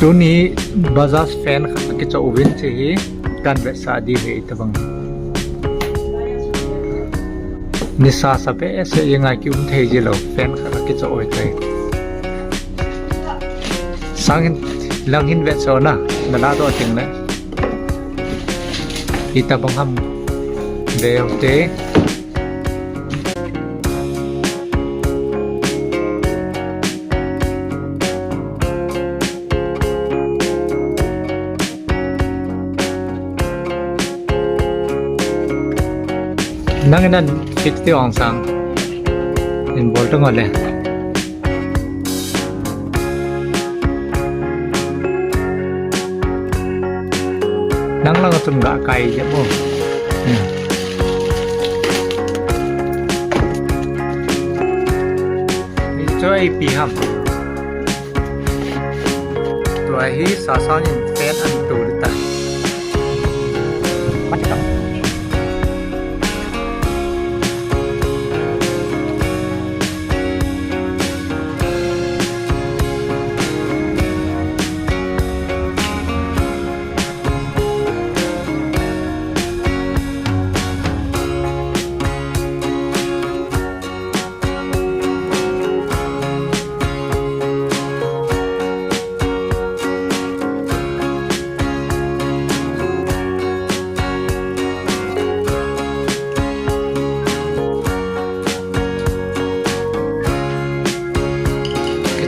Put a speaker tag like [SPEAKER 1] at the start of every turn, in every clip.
[SPEAKER 1] จูนี้บาจัสแฟนกิจโอวินที่การเวสาดีเหตุบังนิสาสเปเสยังไงคิวเทจิโลแฟนกิจโอวินเลยสังหินลังหินเวสโซนะนาลาตัวจริงนะอิตาบังฮัมเดลเตนั่งนั่นคิดที่องสังเห็นบอลทั้งหมดเลยนั่งแล้วก็ตุนกะไก่เยอะมั้งนี่ช่วยปีฮัมตัวฮีสาสานินเฟนอันตูดิตาปัดกับ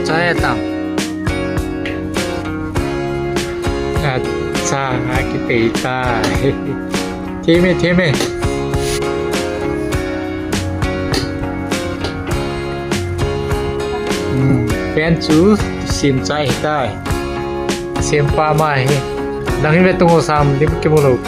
[SPEAKER 1] saya tam acha kita time pen chu sim chai tai sim pa mai nang hin ve tung sam dim ke mo lo